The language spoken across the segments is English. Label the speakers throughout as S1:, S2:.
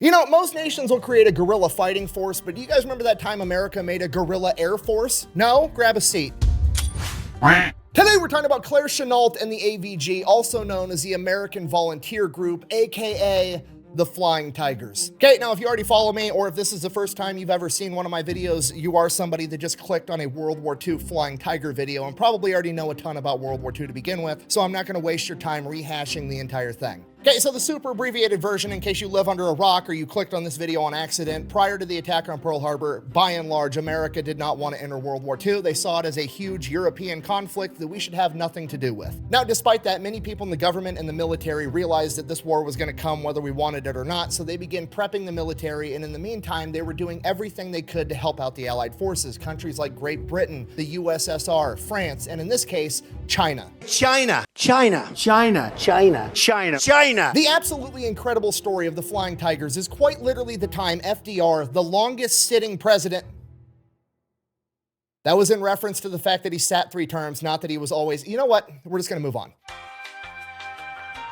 S1: You know, most nations will create a guerrilla fighting force, but do you guys remember that time America made a guerrilla air force? No? Grab a seat. Today we're talking about Claire Chennault and the AVG, also known as the American Volunteer Group, aka the Flying Tigers. Okay, now if you already follow me, or if this is the first time you've ever seen one of my videos, you are somebody that just clicked on a World War II Flying Tiger video and probably already know a ton about World War II to begin with, so I'm not gonna waste your time rehashing the entire thing. Okay, so the super abbreviated version, in case you live under a rock or you clicked on this video on accident, prior to the attack on Pearl Harbor, by and large, America did not want to enter World War II. They saw it as a huge European conflict that we should have nothing to do with. Now, despite that, many people in the government and the military realized that this war was going to come whether we wanted it or not, so they began prepping the military, and in the meantime, they were doing everything they could to help out the Allied forces, countries like Great Britain, the USSR, France, and in this case, China.
S2: China.
S1: The absolutely incredible story of the Flying Tigers is quite literally the time FDR, the longest sitting president. That was in reference to the fact that he sat 3 terms, not that he was always, you know what? We're just gonna move on.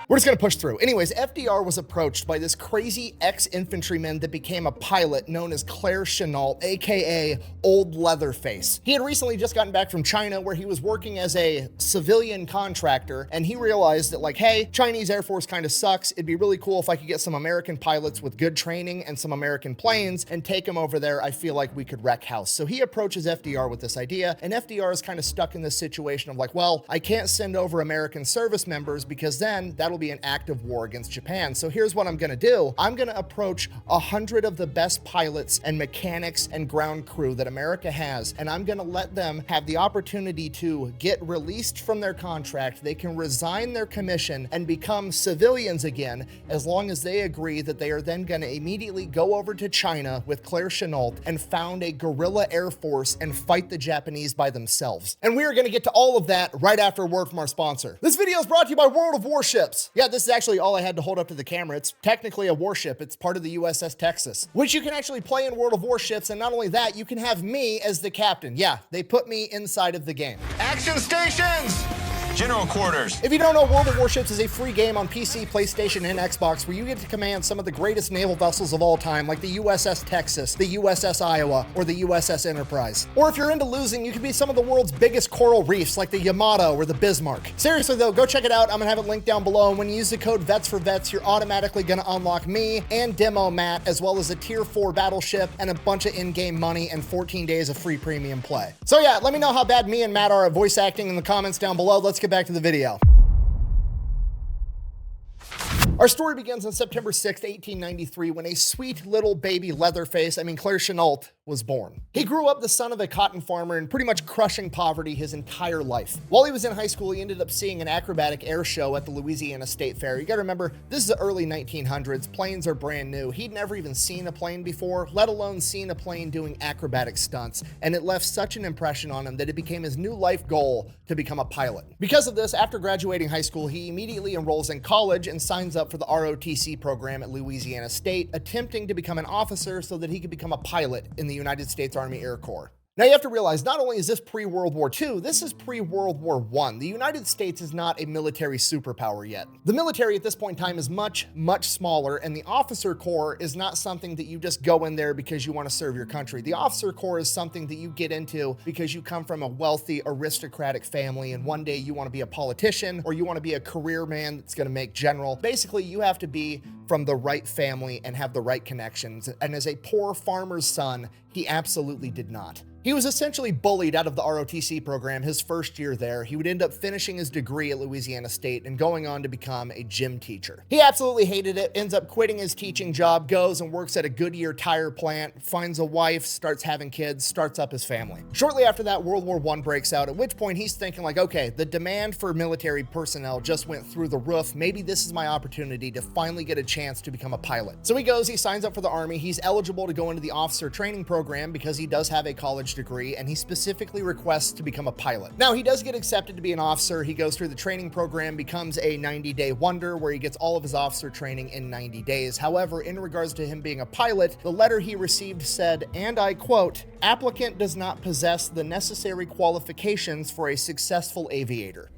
S1: We're just gonna push through. Anyways, FDR was approached by this crazy ex-infantryman that became a pilot known as Claire Chennault, aka Old Leatherface. He had recently just gotten back from China where he was working as a civilian contractor, and he realized that like, hey, Chinese Air Force kind of sucks. It'd be really cool if I could get some American pilots with good training and some American planes and take them over there. I feel like we could wreck house. So he approaches FDR with this idea, and FDR is kind of stuck in this situation of like, well, I can't send over American service members because then that'll be an act of war against Japan. So here's what I'm gonna do. I'm gonna approach 100 of the best pilots and mechanics and ground crew that America has, and I'm gonna let them have the opportunity to get released from their contract. They can resign their commission and become civilians again, as long as they agree that they are then gonna immediately go over to China with Claire Chennault and found a guerrilla air force and fight the Japanese by themselves. And we are gonna get to all of that right after a word from our sponsor. This video is brought to you by World of Warships. Yeah, this is actually all I had to hold up to the camera. It's technically a warship. It's part of the USS Texas, which you can actually play in World of Warships. And not only that, you can have me as the captain. Yeah, they put me inside of the game.
S2: Action stations! General quarters.
S1: If you don't know, World of Warships is a free game on PC, PlayStation, and Xbox where you get to command some of the greatest naval vessels of all time, like the USS Texas, the USS Iowa, or the USS Enterprise. Or if you're into losing, you can be some of the world's biggest coral reefs, like the Yamato or the Bismarck. Seriously though, go check it out. I'm gonna have it linked down below, and when you use the code VETS4VETS, you're automatically gonna unlock me and Demo Matt, as well as a Tier 4 battleship and a bunch of in-game money and 14 days of free premium play. So yeah, let me know how bad me and Matt are at voice acting in the comments down below. Let's get back to the video. Our story begins on September 6th, 1893, when a sweet little baby Leatherface, Claire Chennault, was born. He grew up the son of a cotton farmer and pretty much crushing poverty his entire life. While he was in high school, he ended up seeing an acrobatic air show at the Louisiana State Fair. You gotta remember, this is the early 1900s. Planes are brand new. He'd never even seen a plane before, let alone seen a plane doing acrobatic stunts, and it left such an impression on him that it became his new life goal to become a pilot. Because of this, after graduating high school, he immediately enrolls in college and signs up for the ROTC program at Louisiana State, attempting to become an officer so that he could become a pilot in the United States Army Air Corps. Now you have to realize, not only is this pre-World War II, this is pre-World War I. The United States is not a military superpower yet. The military at this point in time is much, much smaller, and the officer corps is not something that you just go in there because you want to serve your country. The officer corps is something that you get into because you come from a wealthy, aristocratic family, and one day you want to be a politician, or you want to be a career man that's going to make general. Basically, you have to be from the right family and have the right connections, and as a poor farmer's son, he absolutely did not. He was essentially bullied out of the ROTC program his first year there. He would end up finishing his degree at Louisiana State and going on to become a gym teacher. He absolutely hated it, ends up quitting his teaching job, goes and works at a Goodyear tire plant, finds a wife, starts having kids, starts up his family. Shortly after that, World War I breaks out, at which point he's thinking like, okay, the demand for military personnel just went through the roof. Maybe this is my opportunity to finally get a chance to become a pilot. So he goes, he signs up for the Army. He's eligible to go into the officer training program because he does have a college degree, and he specifically requests to become a pilot. Now, he does get accepted to be an officer. He goes through the training program, becomes a 90-day wonder where he gets all of his officer training in 90 days. However, in regards to him being a pilot, the letter he received said, and I quote, "Applicant does not possess the necessary qualifications for a successful aviator."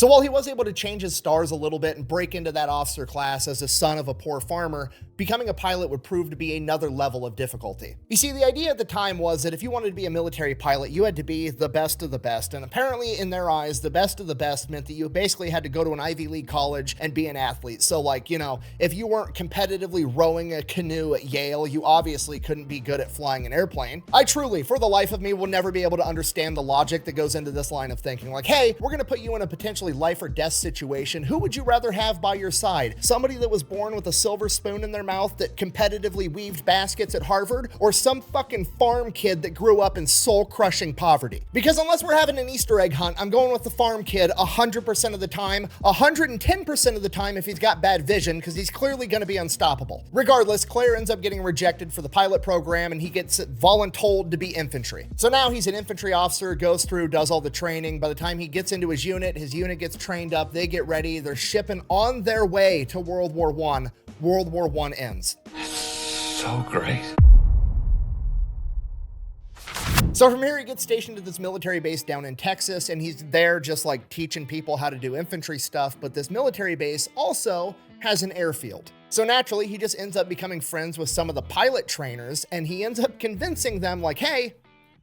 S1: So while he was able to change his stars a little bit and break into that officer class as a son of a poor farmer, becoming a pilot would prove to be another level of difficulty. You see, the idea at the time was that if you wanted to be a military pilot, you had to be the best of the best. And apparently in their eyes, the best of the best meant that you basically had to go to an Ivy League college and be an athlete. So like, you know, if you weren't competitively rowing a canoe at Yale, you obviously couldn't be good at flying an airplane. I truly, for the life of me, will never be able to understand the logic that goes into this line of thinking. Like, hey, we're gonna put you in a potentially life or death situation. Who would you rather have by your side? Somebody that was born with a silver spoon in their mouth that competitively weaved baskets at Harvard, or some fucking farm kid that grew up in soul-crushing poverty? Because unless we're having an Easter egg hunt, I'm going with the farm kid 100% of the time, 110% of the time if he's got bad vision, because he's clearly going to be unstoppable. Regardless, Claire ends up getting rejected for the pilot program, and he gets voluntold to be infantry. So now he's an infantry officer, goes through, does all the training. By the time he gets into his unit gets trained up, they get ready, they're shipping on their way to World War I. World War I ends.
S3: So great.
S1: So from here, he gets stationed at this military base down in Texas, and he's there just like teaching people how to do infantry stuff. But this military base also has an airfield. So naturally, he just ends up becoming friends with some of the pilot trainers, and he ends up convincing them like, hey,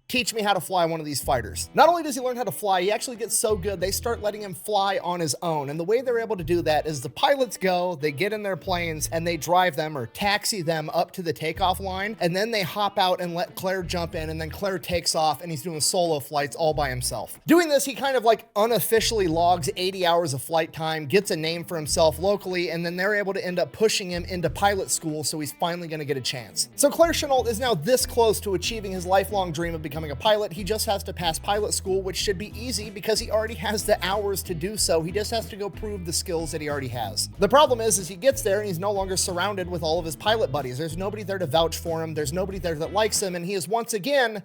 S1: teach me how to fly one of these fighters. Not only does he learn how to fly, he actually gets so good, they start letting him fly on his own. And the way they're able to do that is the pilots go, they get in their planes, and they drive them or taxi them up to the takeoff line. And then they hop out and let Claire jump in, and then Claire takes off, and he's doing solo flights all by himself. Doing this, he kind of like unofficially logs 80 hours of flight time, gets a name for himself locally, and then they're able to end up pushing him into pilot school, so he's finally gonna get a chance. So Claire Chennault is now this close to achieving his lifelong dream of becoming a pilot. He just has to pass pilot school, which should be easy because he already has the hours to do so. He just has to go prove the skills that he already has. The problem is he gets there and he's no longer surrounded with all of his pilot buddies. There's nobody there to vouch for him. There's nobody there that likes him. And he is once again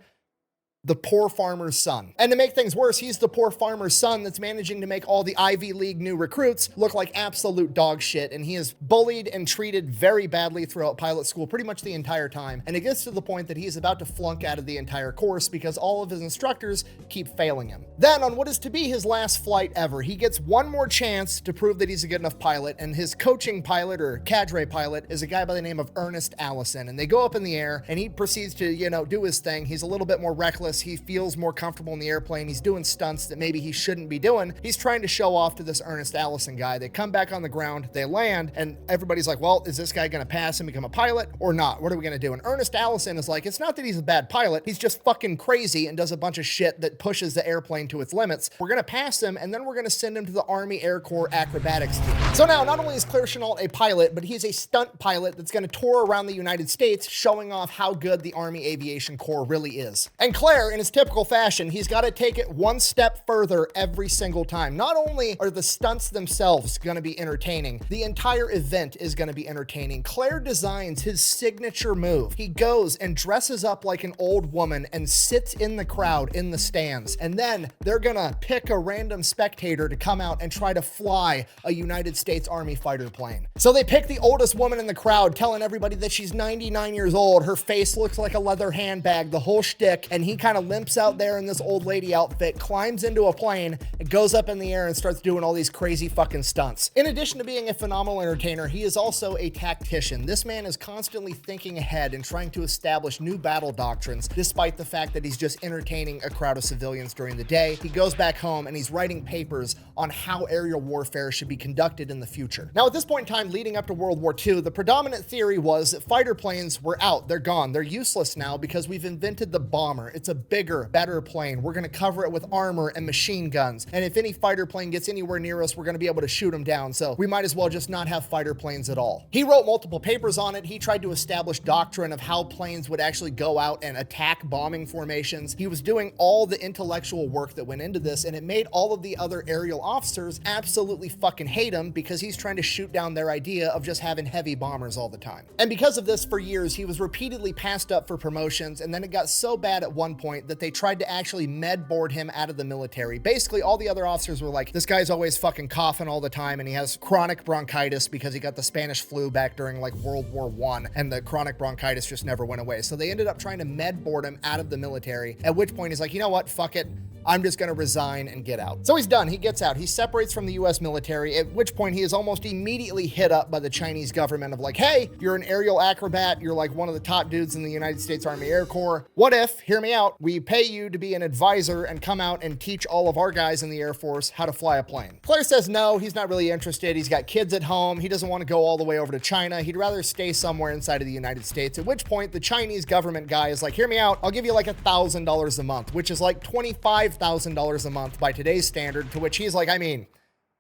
S1: the poor farmer's son. And to make things worse, he's the poor farmer's son that's managing to make all the Ivy League new recruits look like absolute dog shit. And he is bullied and treated very badly throughout pilot school pretty much the entire time. And it gets to the point that he's about to flunk out of the entire course because all of his instructors keep failing him. Then on what is to be his last flight ever, he gets one more chance to prove that he's a good enough pilot. And his coaching pilot or cadre pilot is a guy by the name of Ernest Allison. And they go up in the air and he proceeds to, you know, do his thing. He's a little bit more reckless. He feels more comfortable in the airplane. He's doing stunts that maybe he shouldn't be doing. He's trying to show off to this Ernest Allison guy. They come back on the ground, they land, and everybody's like, well, is this guy gonna pass and become a pilot or not? What are we gonna do? And Ernest Allison is like, it's not that he's a bad pilot, he's just fucking crazy and does a bunch of shit that pushes the airplane to its limits. We're gonna pass him, and then we're gonna send him to the Army Air Corps acrobatics team. So now, not only is Claire Chennault a pilot, but he's a stunt pilot that's gonna tour around the United States showing off how good the Army Aviation Corps really is. And Claire, in his typical fashion, he's got to take it one step further every single time. Not only are the stunts themselves going to be entertaining, the entire event is going to be entertaining. Claire designs his signature move. He goes and dresses up like an old woman and sits in the crowd in the stands. And then they're going to pick a random spectator to come out and try to fly a United States Army fighter plane. So they pick the oldest woman in the crowd, telling everybody that she's 99 years old. Her face looks like a leather handbag, the whole shtick. And he kind of limps out there in this old lady outfit, climbs into a plane, and goes up in the air and starts doing all these crazy fucking stunts. In addition to being a phenomenal entertainer, he is also a tactician. This man is constantly thinking ahead and trying to establish new battle doctrines, despite the fact that he's just entertaining a crowd of civilians during the day. He goes back home and he's writing papers on how aerial warfare should be conducted in the future. Now, at this point in time, leading up to World War II, the predominant theory was that fighter planes were out. They're gone. They're useless now because we've invented the bomber. It's a bigger, better plane. We're going to cover it with armor and machine guns. And if any fighter plane gets anywhere near us, we're going to be able to shoot them down. So we might as well just not have fighter planes at all. He wrote multiple papers on it. He tried to establish doctrine of how planes would actually go out and attack bombing formations. He was doing all the intellectual work that went into this, and it made all of the other aerial officers absolutely fucking hate him because he's trying to shoot down their idea of just having heavy bombers all the time. And because of this, for years, he was repeatedly passed up for promotions, and then it got so bad at one point that they tried to actually med board him out of the military. Basically, all the other officers were like, this guy's always fucking coughing all the time, and he has chronic bronchitis because he got the Spanish flu back during like World War I, and the chronic bronchitis just never went away. So they ended up trying to med board him out of the military, at which point he's like, you know what, fuck it. I'm just going to resign and get out. So he's done. He gets out. He separates from the US military, at which point he is almost immediately hit up by the Chinese government of like, hey, you're an aerial acrobat. You're like one of the top dudes in the United States Army Air Corps. What if, hear me out, we pay you to be an advisor and come out and teach all of our guys in the Air Force how to fly a plane? Claire says no, he's not really interested. He's got kids at home. He doesn't want to go all the way over to China. He'd rather stay somewhere inside of the United States, at which point the Chinese government guy is like, hear me out, I'll give you like $1,000 a month, which is like $25,000 a month by today's standard, to which he's like, I mean,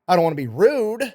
S1: I don't want to be rude.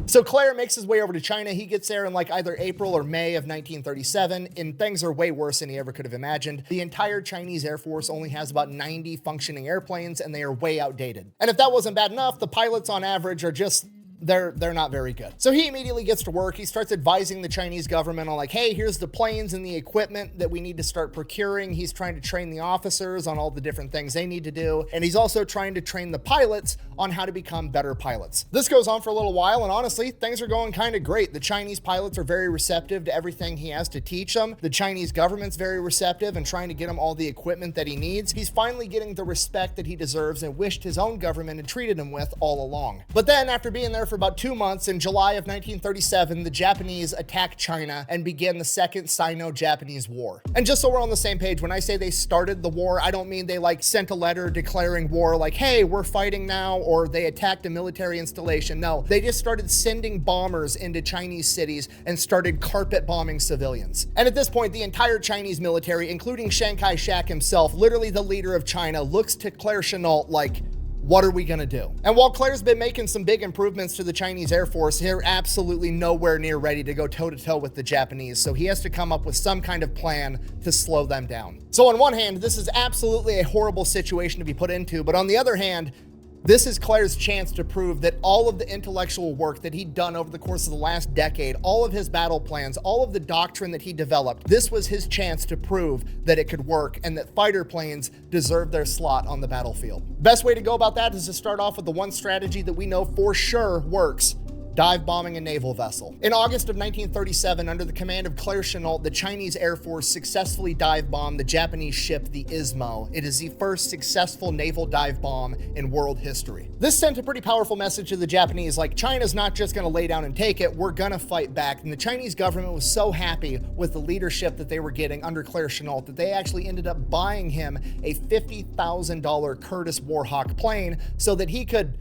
S1: So Claire makes his way over to China. He gets there in like either April or May of 1937, and things are way worse than he ever could have imagined. The entire Chinese Air Force only has about 90 functioning airplanes, and they are way outdated. And if that wasn't bad enough, the pilots on average are just they're not very good. So he immediately gets to work. He starts advising the Chinese government on like, hey, here's the planes and the equipment that we need to start procuring. He's trying to train the officers on all the different things they need to do. And he's also trying to train the pilots on how to become better pilots. This goes on for a little while, and honestly, things are going kind of great. The Chinese pilots are very receptive to everything he has to teach them. The Chinese government's very receptive and trying to get him all the equipment that he needs. He's finally getting the respect that he deserves and wished his own government had treated him with all along. But then after being there for about 2 months, in July of 1937, the Japanese attacked China and began the Second Sino-Japanese War. And just so we're on the same page, when I say they started the war, I don't mean they like sent a letter declaring war like, hey, we're fighting now, or they attacked a military installation. No, they just started sending bombers into Chinese cities and started carpet bombing civilians. And at this point, the entire Chinese military, including Chiang Kai-shek himself, literally the leader of China, looks to Claire Chennault like, what are we gonna do? And while Claire's been making some big improvements to the Chinese Air Force, they're absolutely nowhere near ready to go toe-to-toe with the Japanese, so he has to come up with some kind of plan to slow them down. So on one hand, this is absolutely a horrible situation to be put into, but on the other hand, this is Claire's chance to prove that all of the intellectual work that he'd done over the course of the last decade, all of his battle plans, all of the doctrine that he developed, this was his chance to prove that it could work and that fighter planes deserve their slot on the battlefield. Best way to go about that is to start off with the one strategy that we know for sure works: dive bombing a naval vessel. In August of 1937, under the command of Claire Chennault, the Chinese Air Force successfully dive bombed the Japanese ship, the Ismo. It is the first successful naval dive bomb in world history. This sent a pretty powerful message to the Japanese, like, China's not just gonna lay down and take it, we're gonna fight back. And the Chinese government was so happy with the leadership that they were getting under Claire Chennault that they actually ended up buying him a $50,000 Curtiss Warhawk plane so that he could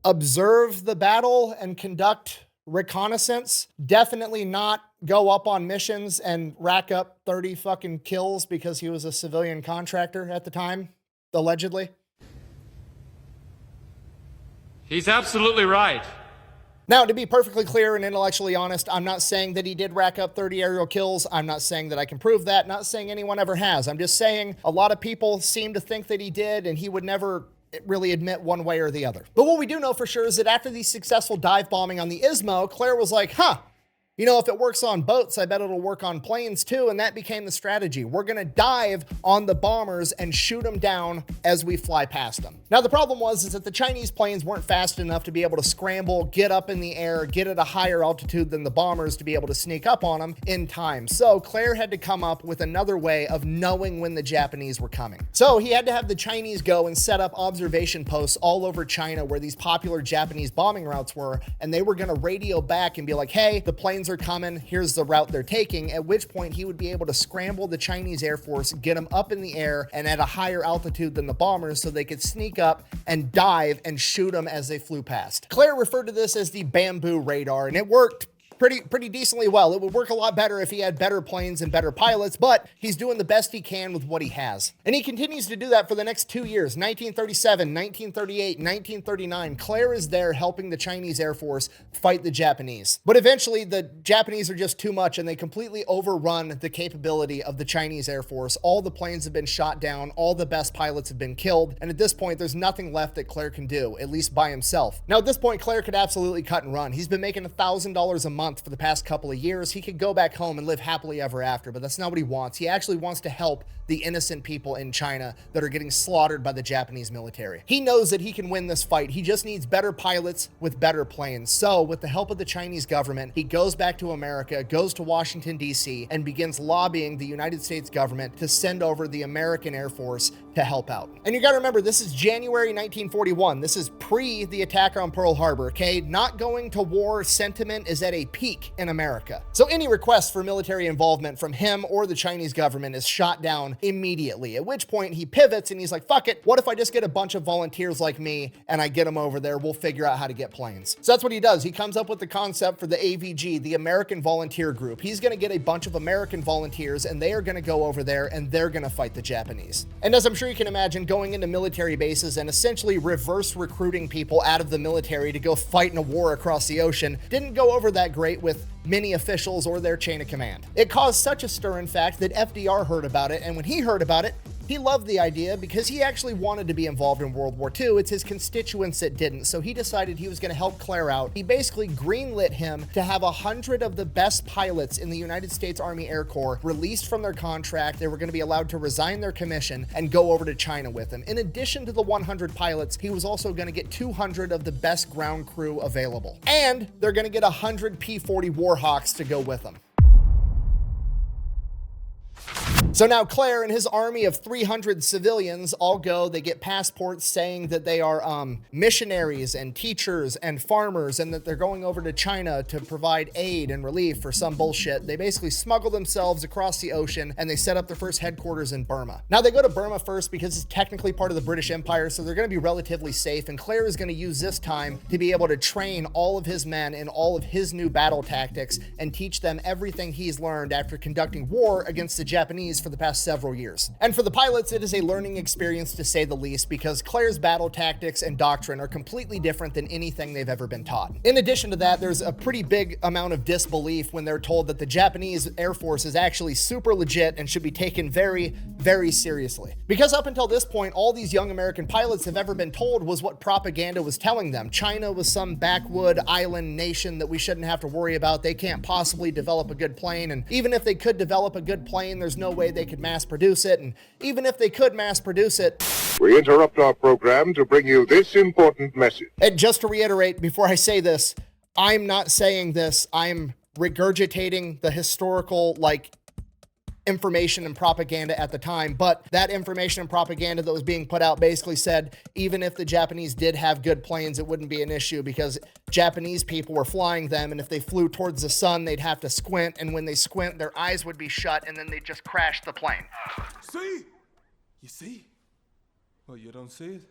S1: observe the battle and conduct reconnaissance. Definitely not go up on missions and rack up 30 fucking kills because he was a civilian contractor at the time, allegedly.
S4: He's absolutely right.
S1: Now, to be perfectly clear and intellectually honest, I'm not saying that he did rack up 30 aerial kills. I'm not saying that I can prove that. Not saying anyone ever has. I'm just saying a lot of people seem to think that he did, and he would never really admit one way or the other. But what we do know for sure is that after the successful dive bombing on the Ismo, Claire was like, you know, if it works on boats, I bet it'll work on planes too. And that became the strategy. We're gonna dive on the bombers and shoot them down as we fly past them. Now, the problem was that the Chinese planes weren't fast enough to be able to scramble, get up in the air, get at a higher altitude than the bombers to be able to sneak up on them in time. So Claire had to come up with another way of knowing when the Japanese were coming. So he had to have the Chinese go and set up observation posts all over China where these popular Japanese bombing routes were, and they were gonna radio back and be like, hey, the planes are coming, here's the route they're taking, at which point he would be able to scramble the Chinese Air Force, get them up in the air and at a higher altitude than the bombers so they could sneak up and dive and shoot them as they flew past. Claire referred to this as the bamboo radar, and it worked pretty decently well. It would work a lot better if he had better planes and better pilots, but he's doing the best he can with what he has. And he continues to do that for the next 2 years, 1937, 1938, 1939. Claire is there helping the Chinese Air Force fight the Japanese. But eventually the Japanese are just too much and they completely overrun the capability of the Chinese Air Force. All the planes have been shot down, all the best pilots have been killed, and at this point there's nothing left that Claire can do, at least by himself. Now at this point, Claire could absolutely cut and run. He's been making $1,000 a month month for the past couple of years, he could go back home and live happily ever after, but that's not what he wants. He actually wants to help the innocent people in China that are getting slaughtered by the Japanese military. He knows that he can win this fight. He just needs better pilots with better planes. So with the help of the Chinese government, he goes back to America, goes to Washington, D.C., and begins lobbying the United States government to send over the American Air Force to help out. And you gotta remember, this is January 1941. This is pre the attack on Pearl Harbor, okay? Not going to war sentiment is at a peak in America. So any request for military involvement from him or the Chinese government is shot down immediately, at which point he pivots and he's like, fuck it, what if I just get a bunch of volunteers like me and I get them over there, we'll figure out how to get planes. So that's what he does. He comes up with the concept for the AVG, the American Volunteer Group. He's gonna get a bunch of American volunteers and they are gonna go over there and they're gonna fight the Japanese. And as I'm sure you can imagine, going into military bases and essentially reverse recruiting people out of the military to go fight in a war across the ocean didn't go over that great with many officials or their chain of command. It caused such a stir, in fact, that FDR heard about it, and when he heard about it, he loved the idea because he actually wanted to be involved in World War II. It's his constituents that didn't, so he decided he was going to help Claire out. He basically greenlit him to have 100 of the best pilots in the United States Army Air Corps released from their contract. They were going to be allowed to resign their commission and go over to China with him. In addition to the 100 pilots, he was also going to get 200 of the best ground crew available. And they're going to get 100 P-40 Warhawks to go with them. So now Claire and his army of 300 civilians all go, they get passports saying that they are missionaries and teachers and farmers and that they're going over to China to provide aid and relief for some bullshit. They basically smuggle themselves across the ocean and they set up their first headquarters in Burma. Now they go to Burma first because it's technically part of the British Empire, so they're going to be relatively safe, and Claire is going to use this time to be able to train all of his men in all of his new battle tactics and teach them everything he's learned after conducting war against the Japanese for the past several years. And for the pilots, it is a learning experience to say the least, because Claire's battle tactics and doctrine are completely different than anything they've ever been taught. In addition to that, there's a pretty big amount of disbelief when they're told that the Japanese Air Force is actually super legit and should be taken very, very seriously. Because up until this point, all these young American pilots have ever been told was what propaganda was telling them. China was some backwood island nation that we shouldn't have to worry about. They can't possibly develop a good plane, and even if they could develop a good plane, there's no way they could mass produce it, and even if they could mass produce it,
S5: we interrupt our program to bring you this important message.
S1: And just to reiterate before I say this, I'm not saying this, I'm regurgitating the historical information and propaganda at the time, but that information and propaganda that was being put out basically said even if the Japanese did have good planes, it wouldn't be an issue because Japanese people were flying them, and if they flew towards the sun, they'd have to squint, and when they squint, their eyes would be shut, and then they'd just crash the plane.
S6: See? You see? Well, you don't see it?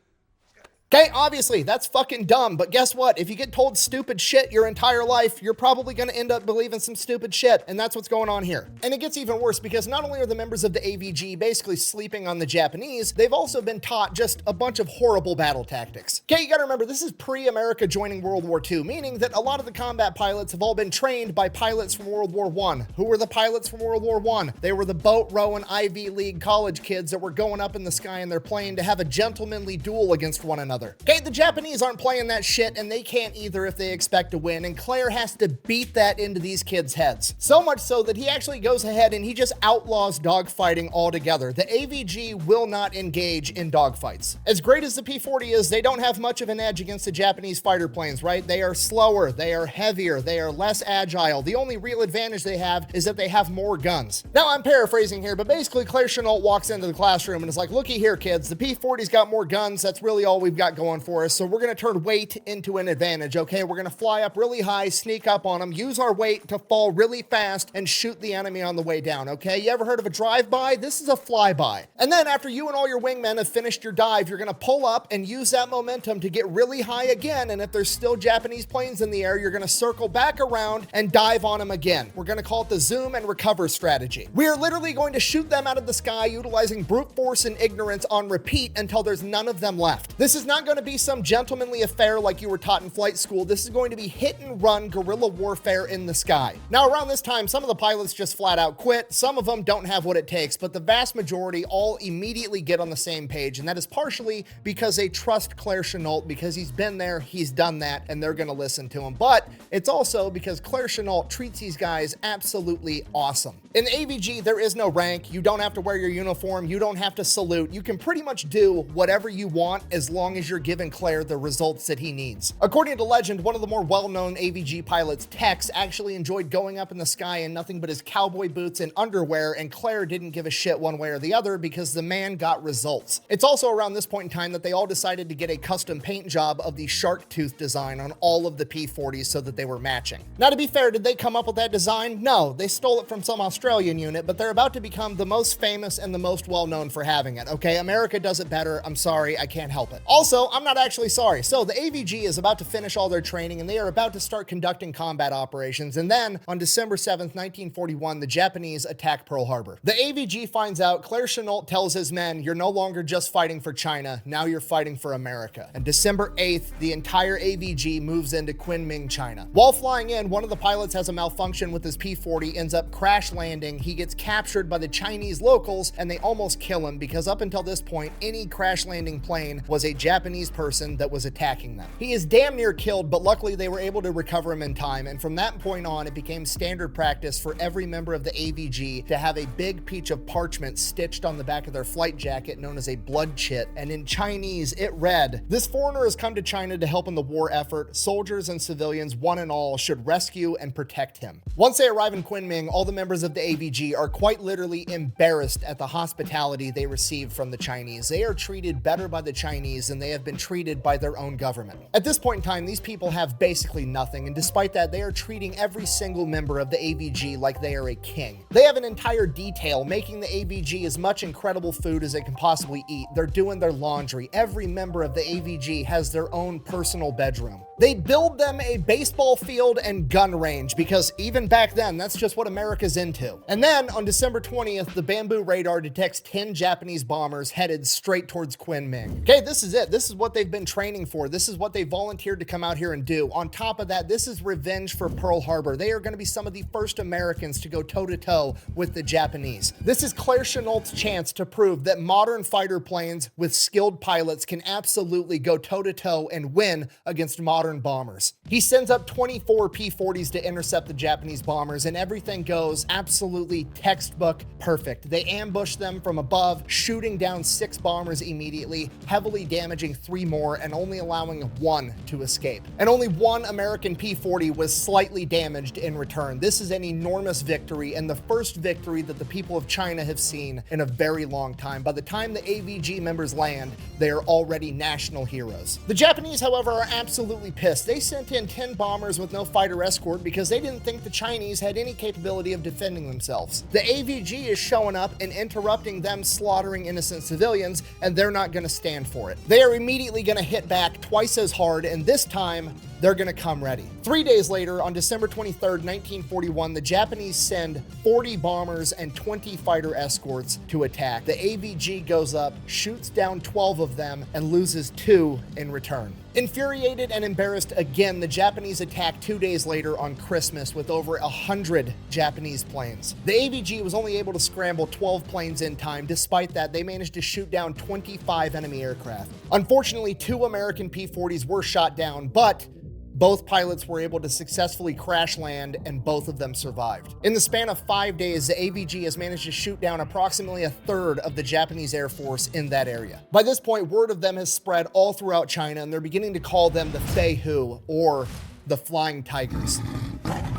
S1: Okay, obviously, that's fucking dumb, but guess what? If you get told stupid shit your entire life, you're probably gonna end up believing some stupid shit, and that's what's going on here. And it gets even worse because not only are the members of the AVG basically sleeping on the Japanese, they've also been taught just a bunch of horrible battle tactics. Okay, you gotta remember, this is pre-America joining World War II, meaning that a lot of the combat pilots have all been trained by pilots from World War I. Who were the pilots from World War I? They were the boat rowing Ivy League college kids that were going up in the sky in their plane to have a gentlemanly duel against one another. Okay, the Japanese aren't playing that shit, and they can't either if they expect to win, and Claire has to beat that into these kids' heads. So much so that he actually goes ahead and he just outlaws dogfighting altogether. The AVG will not engage in dogfights. As great as the P-40 is, they don't have much of an edge against the Japanese fighter planes, right? They are slower, they are heavier, they are less agile. The only real advantage they have is that they have more guns. Now, I'm paraphrasing here, but basically Claire Chennault walks into the classroom and is like, looky here, kids, the P-40's got more guns. That's really all we've got going for us. So we're going to turn weight into an advantage, okay? We're going to fly up really high, sneak up on them, use our weight to fall really fast and shoot the enemy on the way down, okay? You ever heard of a drive-by? This is a flyby. And then after you and all your wingmen have finished your dive, you're going to pull up and use that momentum to get really high again. And if there's still Japanese planes in the air, you're going to circle back around and dive on them again. We're going to call it the zoom and recover strategy. We are literally going to shoot them out of the sky utilizing brute force and ignorance on repeat until there's none of them left. This is not not going to be some gentlemanly affair like you were taught in flight school. This is going to be hit and run guerrilla warfare in the sky. Now, around this time, some of the pilots just flat out quit. Some of them don't have what it takes, but the vast majority all immediately get on the same page. And that is partially because they trust Claire Chennault, because he's been there, he's done that, and they're going to listen to him. But it's also because Claire Chennault treats these guys absolutely awesome. In the AVG, there is no rank. You don't have to wear your uniform. You don't have to salute. You can pretty much do whatever you want as long as you're giving Claire the results that he needs. According to legend, one of the more well-known AVG pilots, Tex, actually enjoyed going up in the sky in nothing but his cowboy boots and underwear, and Claire didn't give a shit one way or the other because the man got results. It's also around this point in time that they all decided to get a custom paint job of the shark tooth design on all of the P-40s so that they were matching. Now, to be fair, did they come up with that design? No, they stole it from some Australian unit, but they're about to become the most famous and the most well-known for having it, okay? America does it better. I'm sorry, I can't help it. Also, I'm not actually sorry. So the AVG is about to finish all their training and they are about to start conducting combat operations. And then on December 7th, 1941, the Japanese attack Pearl Harbor. The AVG finds out, Claire Chennault tells his men, you're no longer just fighting for China, now you're fighting for America. And December 8th, the entire AVG moves into Kunming, China. While flying in, one of the pilots has a malfunction with his P-40, ends up crash landing. He gets captured by the Chinese locals and they almost kill him because up until this point, any crash landing plane was a Japanese person that was attacking them. He is damn near killed, but luckily they were able to recover him in time. And from that point on, it became standard practice for every member of the AVG to have a big piece of parchment stitched on the back of their flight jacket known as a blood chit. And in Chinese, it read, "This foreigner has come to China to help in the war effort. Soldiers and civilians, one and all, should rescue and protect him." Once they arrive in Kunming, all the members of the AVG are quite literally embarrassed at the hospitality they receive from the Chinese. They are treated better by the Chinese than they have been treated by their own government. At this point in time, these people have basically nothing, and despite that, they are treating every single member of the AVG like they are a king. They have an entire detail making the AVG as much incredible food as they can possibly eat. They're doing their laundry. Every member of the AVG has their own personal bedroom. They build them a baseball field and gun range because even back then, that's just what America's into. And then on December 20th, the Bamboo radar detects 10 Japanese bombers headed straight towards Kunming. Okay, this is it. This is what they've been training for. This is what they volunteered to come out here and do. On top of that, this is revenge for Pearl Harbor. They are going to be some of the first Americans to go toe-to-toe with the Japanese. This is Claire Chennault's chance to prove that modern fighter planes with skilled pilots can absolutely go toe-to-toe and win against modern bombers. He sends up 24 P-40s to intercept the Japanese bombers, and everything goes absolutely textbook perfect. They ambush them from above, shooting down 6 bombers immediately, heavily damaging 3 more, and only allowing 1 to escape. And only 1 American P-40 was slightly damaged in return. This is an enormous victory, and the first victory that the people of China have seen in a very long time. By the time the AVG members land, they are already national heroes. The Japanese, however, are absolutely pissed. They sent in 10 bombers with no fighter escort because they didn't think the Chinese had any capability of defending themselves. The AVG is showing up and interrupting them slaughtering innocent civilians, and they're not going to stand for it. They are immediately going to hit back twice as hard, and this time, they're going to come ready. 3 days later, on December 23rd, 1941, the Japanese send 40 bombers and 20 fighter escorts to attack. The AVG goes up, shoots down 12 of them, and loses 2 in return. Infuriated and embarrassed again, the Japanese attack 2 days later on Christmas with over 100 Japanese planes. The AVG was only able to scramble 12 planes in time. Despite that, they managed to shoot down 25 enemy aircraft. Unfortunately, 2 American P-40s were shot down, but both pilots were able to successfully crash land and both of them survived. In the span of 5 days, the AVG has managed to shoot down approximately a third of the Japanese Air Force in that area. By this point, word of them has spread all throughout China, and they're beginning to call them the Feihu, or the Flying Tigers.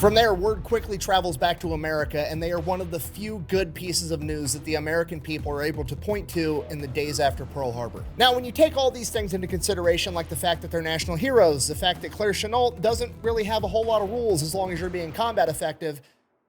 S1: From there, word quickly travels back to America, and they are one of the few good pieces of news that the American people are able to point to in the days after Pearl Harbor. Now, when you take all these things into consideration, like the fact that they're national heroes, the fact that Claire Chennault doesn't really have a whole lot of rules as long as you're being combat effective,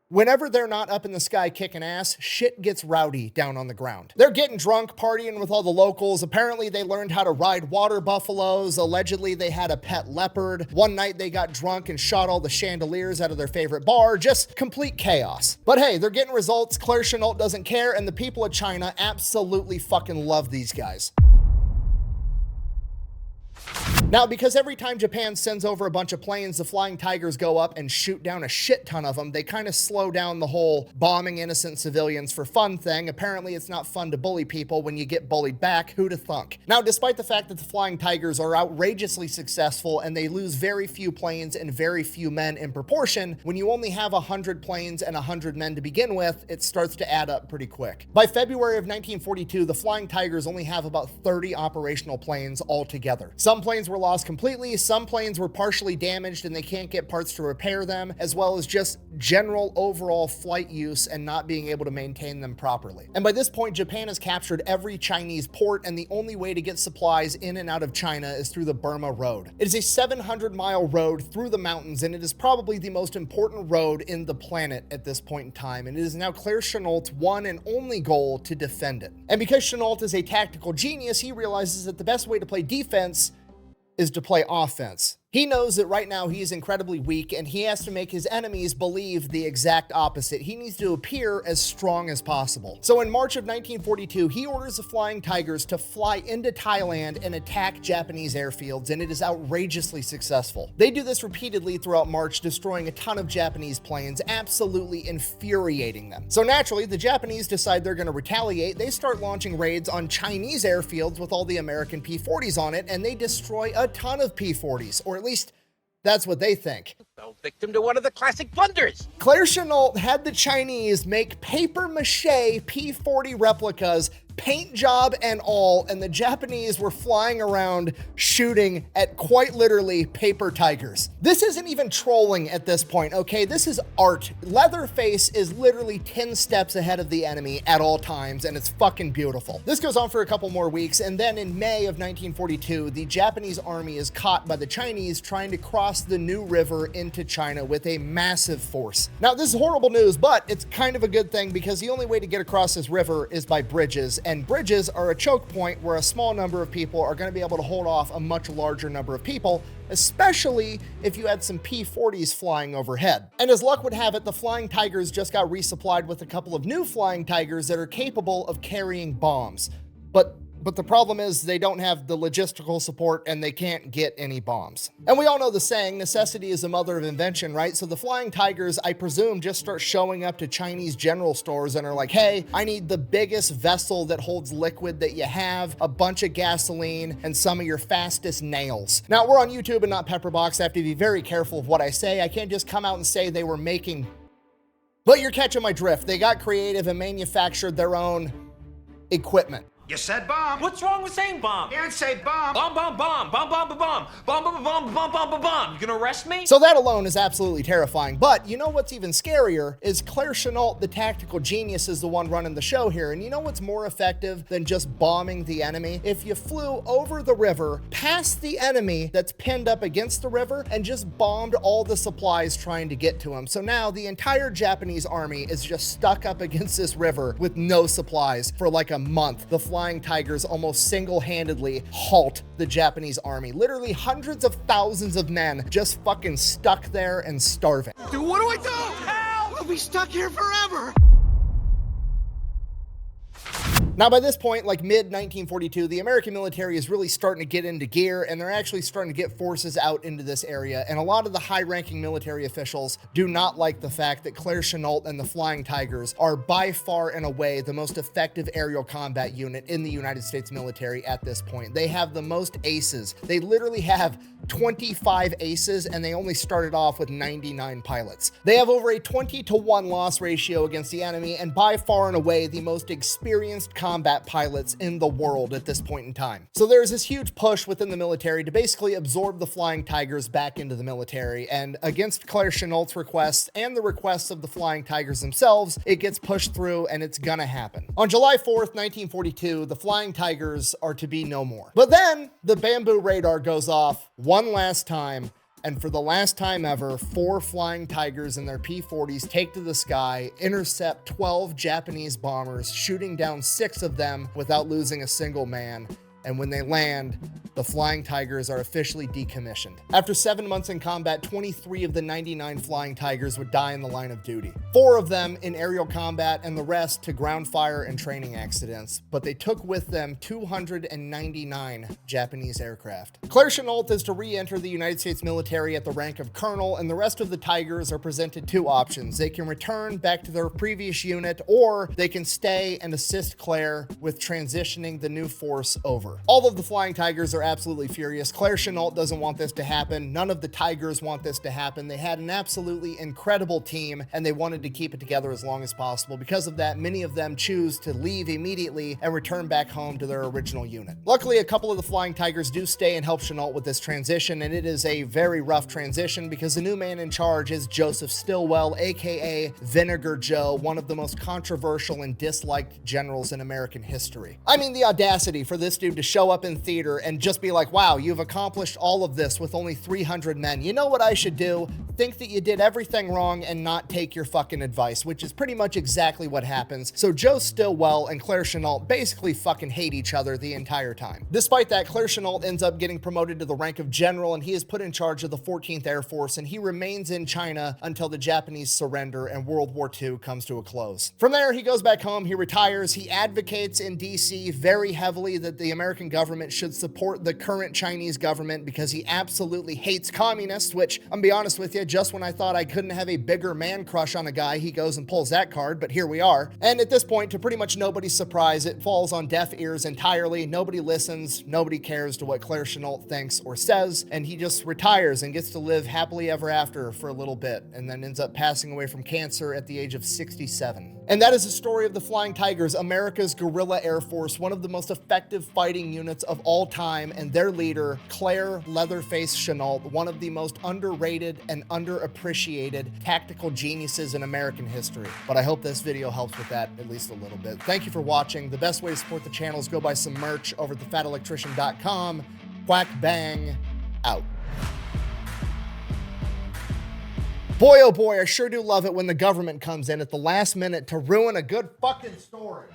S1: whenever they're not up in the sky kicking ass, shit gets rowdy down on the ground. They're getting drunk, partying with all the locals. Apparently, they learned how to ride water buffaloes. Allegedly, they had a pet leopard. One night, they got drunk and shot all the chandeliers out of their favorite bar. Just complete chaos. But hey, they're getting results. Claire Chennault doesn't care, and the people of China absolutely fucking love these guys. Now, because every time Japan sends over a bunch of planes, the Flying Tigers go up and shoot down a shit ton of them, they kind of slow down the whole bombing innocent civilians for fun thing. Apparently, it's not fun to bully people when you get bullied back. Who'da thunk? Now, despite the fact that the Flying Tigers are outrageously successful and they lose very few planes and very few men in proportion, when you only have 100 planes and 100 men to begin with, it starts to add up pretty quick. By February of 1942, the Flying Tigers only have about 30 operational planes altogether. Some planes were lost completely, some planes were partially damaged and they can't get parts to repair them, as well as just general overall flight use and not being able to maintain them properly. And by this point, Japan has captured every Chinese port, and the only way to get supplies in and out of China is through the Burma Road. It is a 700-mile road through the mountains, and it is probably the most important road in the planet at this point in time, and it is now Claire Chennault's one and only goal to defend it. And because Chennault is a tactical genius, he realizes that the best way to play defense is to play offense. He knows that right now he is incredibly weak and he has to make his enemies believe the exact opposite. He needs to appear as strong as possible. So in March of 1942, he orders the Flying Tigers to fly into Thailand and attack Japanese airfields, and it is outrageously successful. They do this repeatedly throughout March, destroying a ton of Japanese planes, absolutely infuriating them. So naturally, the Japanese decide they're going to retaliate. They start launching raids on Chinese airfields with all the American P-40s on it, and they destroy a ton of P-40s, or at least that's what they think.
S7: Fell victim to one of the classic blunders.
S1: Claire Chennault had the Chinese make paper-mache P-40 replicas, paint job and all, and the Japanese were flying around shooting at quite literally paper tigers. This isn't even trolling at this point, okay? This is art. Leatherface is literally 10 steps ahead of the enemy at all times, and it's fucking beautiful. This goes on for a couple more weeks, and then in May of 1942, the Japanese army is caught by the Chinese trying to cross the New River into China with a massive force. Now, this is horrible news, but it's kind of a good thing because the only way to get across this river is by bridges, and bridges are a choke point where a small number of people are going to be able to hold off a much larger number of people, especially if you had some P-40s flying overhead. And as luck would have it, the Flying Tigers just got resupplied with a couple of new Flying Tigers that are capable of carrying bombs. But the problem is they don't have the logistical support and they can't get any bombs. And we all know the saying, necessity is the mother of invention, right? So the Flying Tigers, I presume, just start showing up to Chinese general stores and are like, hey, I need the biggest vessel that holds liquid that you have, a bunch of gasoline, and some of your fastest nails. Now, we're on YouTube and not Pepperbox. I have to be very careful of what I say. I can't just come out and say they were making... But you're catching my drift. They got creative and manufactured their own equipment.
S2: You said bomb.
S7: What's wrong with saying bomb?
S2: You didn't say bomb.
S7: Bomb, bomb, bomb, bomb, bomb, bomb, bomb, bomb, bomb, bomb, bomb, bomb, bomb, bomb. You gonna arrest me?
S1: So that alone is absolutely terrifying. But you know what's even scarier is Claire Chennault, the tactical genius, is the one running the show here. And you know what's more effective than just bombing the enemy? If you flew over the river, past the enemy that's pinned up against the river, and just bombed all the supplies trying to get to him. So now the entire Japanese army is just stuck up against this river with no supplies for like a month. The Flying Tigers almost single-handedly halt the Japanese army. Literally hundreds of thousands of men just fucking stuck there and starving.
S2: Dude, what do I do? Help! We'll be stuck here forever.
S1: Now, by this point, like mid-1942, the American military is really starting to get into gear, and they're actually starting to get forces out into this area, and a lot of the high-ranking military officials do not like the fact that Claire Chennault and the Flying Tigers are by far and away the most effective aerial combat unit in the United States military at this point. They have the most aces. They literally have 25 aces, and they only started off with 99 pilots. They have over a 20-to-1 loss ratio against the enemy, and by far and away the most experienced combat pilots in the world at this point in time. So there's this huge push within the military to basically absorb the Flying Tigers back into the military, and against Claire Chennault's requests and the requests of the Flying Tigers themselves, it gets pushed through, and it's gonna happen. On July 4th, 1942, the Flying Tigers are to be no more. But then the bamboo radar goes off one last time, and for the last time ever, 4 Flying Tigers and their P-40s take to the sky, intercept 12 Japanese bombers, shooting down 6 of them without losing a single man. And when they land, the Flying Tigers are officially decommissioned. After 7 months in combat, 23 of the 99 Flying Tigers would die in the line of duty. 4 of them in aerial combat and the rest to ground fire and training accidents, but they took with them 299 Japanese aircraft. Claire Chennault is to re-enter the United States military at the rank of colonel, and the rest of the Tigers are presented 2 options. They can return back to their previous unit, or they can stay and assist Claire with transitioning the new force over. All of the Flying Tigers are absolutely furious. Claire Chennault doesn't want this to happen. None of the Tigers want this to happen. They had an absolutely incredible team, and they wanted to keep it together as long as possible. Because of that, many of them choose to leave immediately and return back home to their original unit. Luckily, a couple of the Flying Tigers do stay and help Chennault with this transition, and it is a very rough transition because the new man in charge is Joseph Stilwell, aka Vinegar Joe, one of the most controversial and disliked generals in American history. I mean, the audacity for this dude to show up in theater and just be like, wow, you've accomplished all of this with only 300 men. You know what I should do? Think that you did everything wrong and not take your fucking advice, which is pretty much exactly what happens. So Joe Stilwell and Claire Chennault basically fucking hate each other the entire time. Despite that, Claire Chennault ends up getting promoted to the rank of general, and he is put in charge of the 14th Air Force, and he remains in China until the Japanese surrender and World War II comes to a close. From there, he goes back home, he retires, he advocates in DC very heavily that the American government should support the current Chinese government because he absolutely hates communists, which, I'm gonna be honest with you, just when I thought I couldn't have a bigger man crush on a guy, he goes and pulls that card, but here we are. And at this point, to pretty much nobody's surprise, it falls on deaf ears entirely. Nobody listens, nobody cares to what Claire Chennault thinks or says, and he just retires and gets to live happily ever after for a little bit, and then ends up passing away from cancer at the age of 67. And that is the story of the Flying Tigers, America's guerrilla air force, one of the most effective fighting units of all time, and their leader, Claire Leatherface Chennault, one of the most underrated and underappreciated tactical geniuses in American history. But I hope this video helps with that at least a little bit. Thank you for watching. The best way to support the channel is go buy some merch over at thefatelectrician.com. Quack bang, out. Boy, oh boy, I sure do love it when the government comes in at the last minute to ruin a good fucking story.